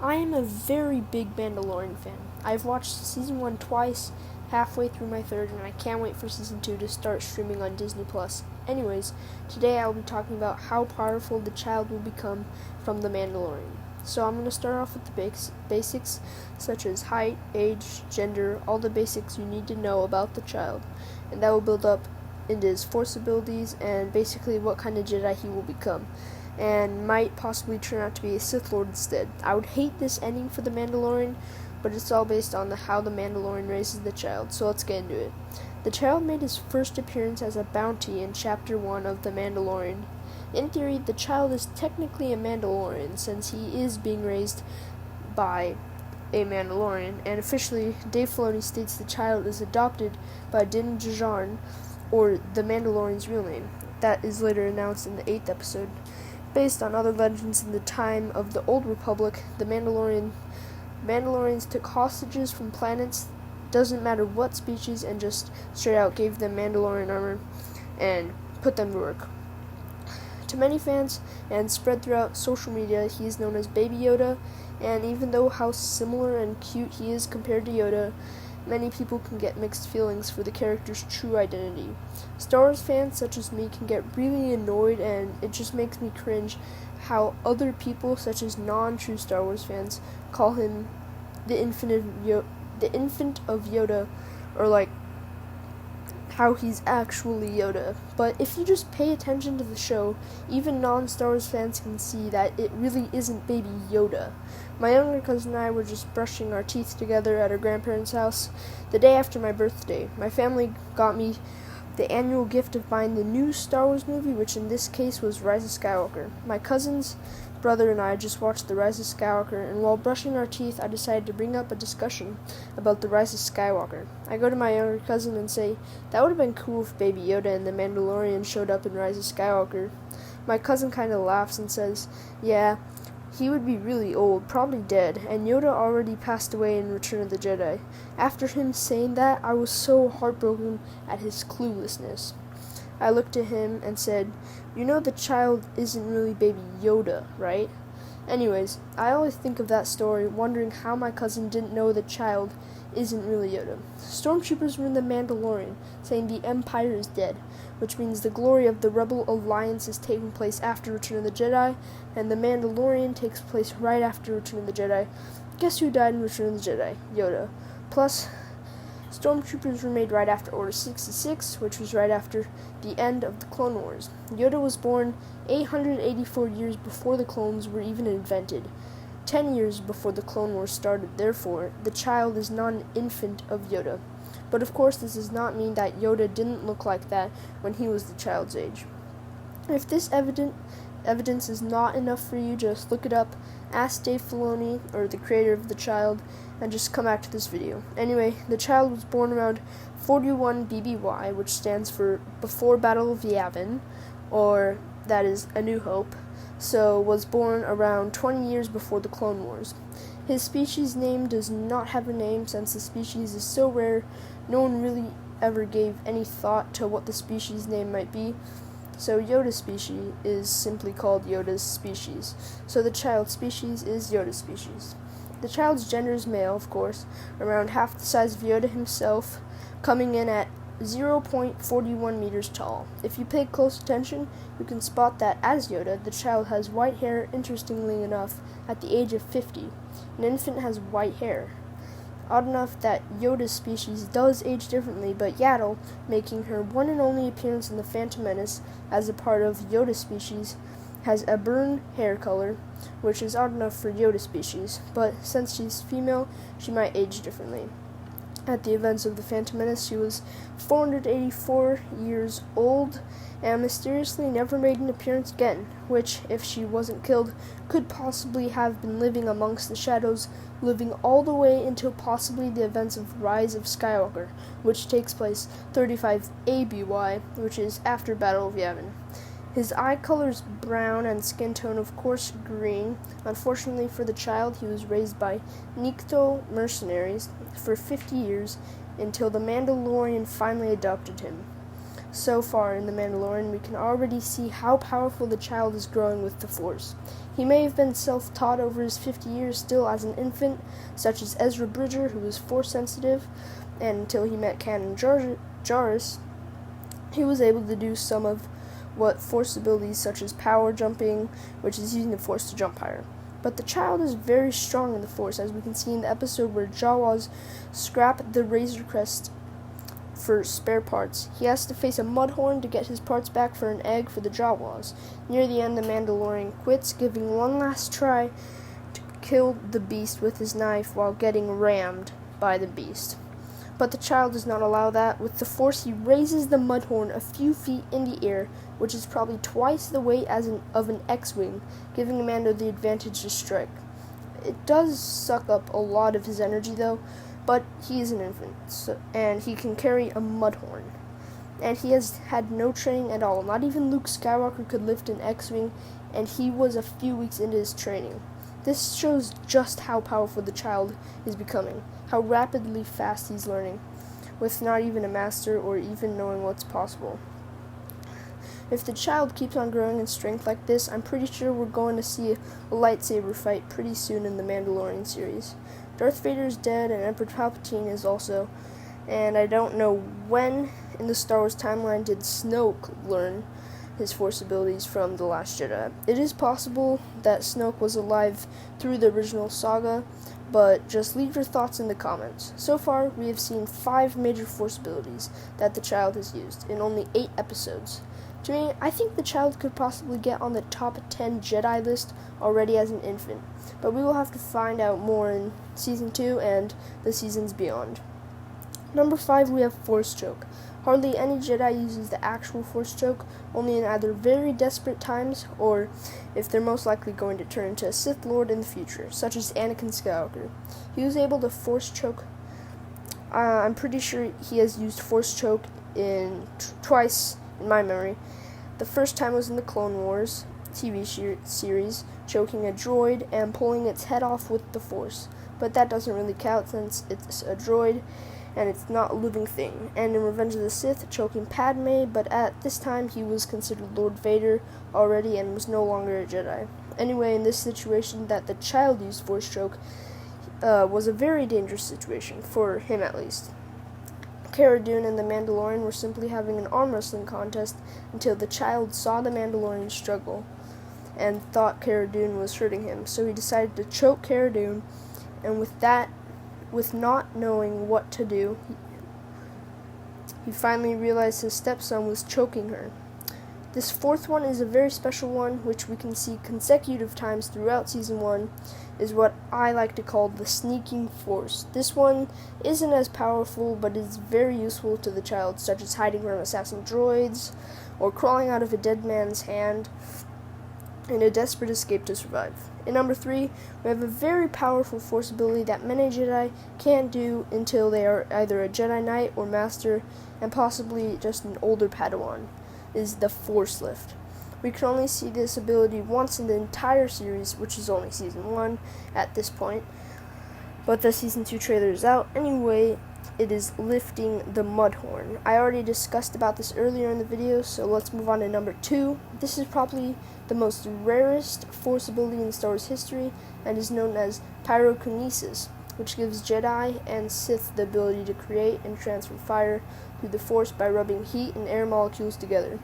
I am a very big Mandalorian fan. I've watched Season 1 twice, halfway through my third, and I can't wait for Season 2 to start streaming on Disney+. Anyways, today I will be talking about how powerful the child will become from The Mandalorian. So I'm going to start off with the basics, such as height, age, gender, all the basics you need to know about the child. And that will build up into his Force abilities and basically what kind of Jedi he will become, and might possibly turn out to be a Sith Lord instead. I would hate this ending for The Mandalorian, but it's all based on how the Mandalorian raises the child, so let's get into it. The child made his first appearance as a bounty in Chapter 1 of The Mandalorian. In theory, the child is technically a Mandalorian, since he is being raised by a Mandalorian, and officially, Dave Filoni states the child is adopted by Din Djarin, or the Mandalorian's real name. That is later announced in the 8th episode. Based on other legends in the time of the Old Republic, the Mandalorians took hostages from planets, doesn't matter what species, and just straight out gave them Mandalorian armor and put them to work. To many fans, and spread throughout social media, he is known as Baby Yoda, and even though how similar and cute he is compared to Yoda, many people can get mixed feelings for the character's true identity. Star Wars fans such as me can get really annoyed, and it just makes me cringe how other people, such as non-true Star Wars fans, call him the infant of Yoda, or like how he's actually Yoda. But if you just pay attention to the show, even non-Star Wars fans can see that it really isn't Baby Yoda. My younger cousin and I were just brushing our teeth together at our grandparents' house the day after my birthday. My family got me the annual gift of buying the new Star Wars movie, which in this case was Rise of Skywalker. My cousin's brother and I just watched the Rise of Skywalker, and while brushing our teeth, I decided to bring up a discussion about the Rise of Skywalker. I go to my younger cousin and say, that would have been cool if Baby Yoda and the Mandalorian showed up in Rise of Skywalker. My cousin kind of laughs and says, yeah, he would be really old, probably dead, and Yoda already passed away in Return of the Jedi. After him saying that, I was so heartbroken at his cluelessness. I looked at him and said, you know the child isn't really Baby Yoda, right? Anyways, I always think of that story, wondering how my cousin didn't know the child isn't really Yoda. Stormtroopers were in the Mandalorian, saying the Empire is dead, which means the glory of the Rebel Alliance is taking place after Return of the Jedi, and the Mandalorian takes place right after Return of the Jedi. Guess who died in Return of the Jedi? Yoda. Plus, Stormtroopers were made right after Order 66, which was right after the end of the Clone Wars. Yoda was born 884 years before the clones were even invented, 10 years before the Clone Wars started. Therefore, the child is not an infant of Yoda. But of course, this does not mean that Yoda didn't look like that when he was the child's age. If this evidence is not enough for you, just look it up, ask Dave Filoni, or the creator of the child, and just come back to this video. Anyway, the child was born around 41 BBY, which stands for Before Battle of Yavin, or that is A New Hope, so was born around 20 years before the Clone Wars. His species name does not have a name, since the species is so rare, no one really ever gave any thought to what the species name might be. So Yoda's species is simply called Yoda's species. So the child's species is Yoda's species. The child's gender is male, of course, around half the size of Yoda himself, coming in at 0.41 meters tall. If you pay close attention, you can spot that as Yoda, the child has white hair, interestingly enough, at the age of 50. An infant has white hair. Odd enough that Yoda's species does age differently, but Yaddle, making her one and only appearance in The Phantom Menace as a part of Yoda's species, has a burn hair color, which is odd enough for Yoda's species, but since she's female, she might age differently. At the events of The Phantom Menace, she was 484 years old and mysteriously never made an appearance again, which, if she wasn't killed, could possibly have been living amongst the shadows, living all the way until possibly the events of Rise of Skywalker, which takes place 35 ABY, which is after Battle of Yavin. His eye color is brown and skin tone, of course, green. Unfortunately for the child, he was raised by Nikto mercenaries for 50 years until the Mandalorian finally adopted him. so far in The Mandalorian, we can already see how powerful the child is growing with the Force. He may have been self-taught over his 50 years still as an infant, such as Ezra Bridger, who was Force-sensitive, and until he met Canon Jarrus, he was able to do some of what Force abilities such as power jumping, which is using the Force to jump higher. But the child is very strong in the Force, as we can see in the episode where Jawas scrap the Razor Crest for spare parts. He has to face a Mudhorn to get his parts back for an egg for the Jawas. Near the end, the Mandalorian quits, giving one last try to kill the beast with his knife while getting rammed by the beast. But the child does not allow that. With the Force, he raises the Mudhorn a few feet in the air, which is probably twice the weight of an X-Wing, giving Mando the advantage to strike. It does suck up a lot of his energy, though, but he is an infant, and he can carry a Mudhorn. And he has had no training at all. Not even Luke Skywalker could lift an X-Wing, and he was a few weeks into his training. This shows just how powerful the child is becoming, how rapidly fast he's learning, with not even a master or even knowing what's possible. If the child keeps on growing in strength like this, I'm pretty sure we're going to see a lightsaber fight pretty soon in the Mandalorian series. Darth Vader is dead, and Emperor Palpatine is also, and I don't know when in the Star Wars timeline did Snoke learn his Force abilities from The Last Jedi. It is possible that Snoke was alive through the original saga, but just leave your thoughts in the comments. So far, we have seen 5 major Force abilities that the child has used in only 8 episodes. To me, I think the child could possibly get on the top 10 Jedi list already as an infant, but we will have to find out more in Season 2 and the seasons beyond. Number 5, we have Force Choke. Hardly any Jedi uses the actual Force Choke, only in either very desperate times or if they're most likely going to turn into a Sith Lord in the future, such as Anakin Skywalker. He was able to Force Choke. I'm pretty sure he has used Force Choke twice in my memory. The first time was in the Clone Wars TV series, choking a droid and pulling its head off with the Force. But that doesn't really count since it's a droid and it's not a living thing. And in Revenge of the Sith, choking Padme, but at this time he was considered Lord Vader already and was no longer a Jedi. Anyway, in this situation that the child used Force Choke was a very dangerous situation, for him at least. Cara Dune and the Mandalorian were simply having an arm wrestling contest until the child saw the Mandalorian struggle and thought Cara Dune was hurting him, so he decided to choke Cara Dune, and with not knowing what to do, he finally realized his stepson was choking her. This 4th one is a very special one, which we can see consecutive times throughout Season 1, is what I like to call the Sneaking Force. This one isn't as powerful, but is very useful to the child, such as hiding from assassin droids, or crawling out of a dead man's hand in a desperate escape to survive. In number 3, we have a very powerful Force ability that many Jedi can't do until they are either a Jedi Knight or Master, and possibly just an older Padawan, is the Force Lift. We can only see this ability once in the entire series, which is only Season 1 at this point, but the Season 2 trailer is out. Anyway, it is lifting the Mudhorn. I already discussed about this earlier in the video, so let's move on to number 2. This is probably the most rarest Force ability in Star Wars history, and is known as Pyrokinesis, which gives Jedi and Sith the ability to create and transfer fire through the Force by rubbing heat and air molecules together.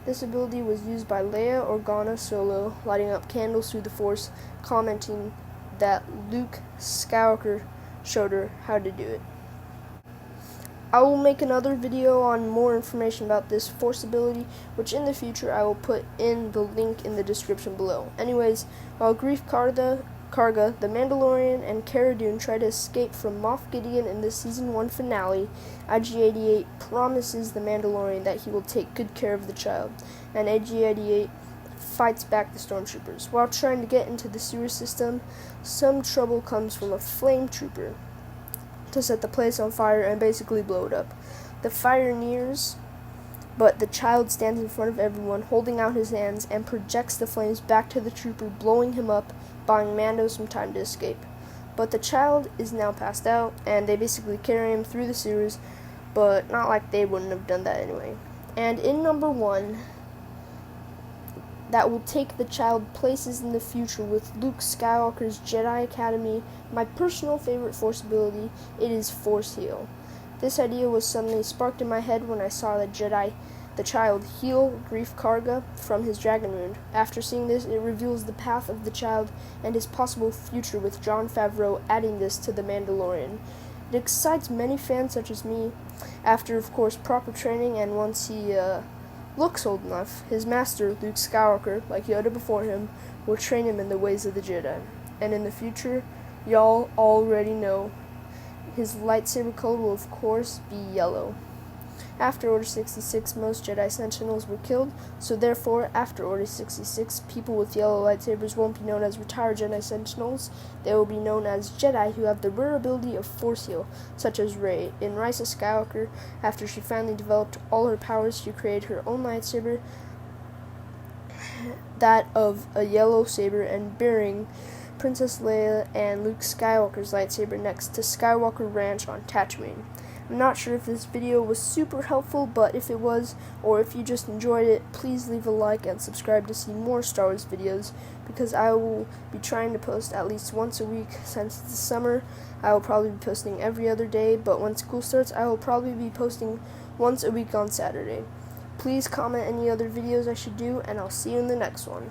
This ability was used by Leia Organa Solo, lighting up candles through the Force, commenting that Luke Skywalker showed her how to do it. I will make another video on more information about this Force ability, which in the future I will put in the link in the description below. Anyways, while Greef Karga, the Mandalorian, and Cara Dune try to escape from Moff Gideon in the Season 1 finale, IG-88 promises the Mandalorian that he will take good care of the child, and IG-88 fights back the stormtroopers. While trying to get into the sewer system, some trouble comes from a flame trooper to set the place on fire and basically blow it up. The fire nears, but the child stands in front of everyone, holding out his hands, and projects the flames back to the trooper, blowing him up, buying Mando some time to escape. But the child is now passed out, and they basically carry him through the sewers, but not like they wouldn't have done that anyway. And in number 1, that will take the child places in the future with Luke Skywalker's Jedi Academy. My personal favorite Force ability, it is Force Heal. This idea was suddenly sparked in my head when I saw the child heal Grief Karga from his dragon wound. After seeing this, it reveals the path of the child and his possible future, with Jon Favreau adding this to The Mandalorian. It excites many fans such as me. After, of course, proper training, and once he looks old enough, his master, Luke Skywalker, like Yoda before him, will train him in the ways of the Jedi. And in the future, y'all already know, his lightsaber color will of course be yellow. After Order 66, most Jedi Sentinels were killed, so therefore, after Order 66, people with yellow lightsabers won't be known as retired Jedi Sentinels. They will be known as Jedi who have the rare ability of Force Heal, such as Rey. In Rise of Skywalker, after she finally developed all her powers, she created her own lightsaber, that of a yellow saber, and bearing Princess Leia and Luke Skywalker's lightsaber next to Skywalker Ranch on Tatooine. I'm not sure if this video was super helpful, but if it was, or if you just enjoyed it, please leave a like and subscribe to see more Star Wars videos, because I will be trying to post at least once a week. Since it's the summer, I will probably be posting every other day, but when school starts, I will probably be posting once a week on Saturday. Please comment any other videos I should do, and I'll see you in the next one.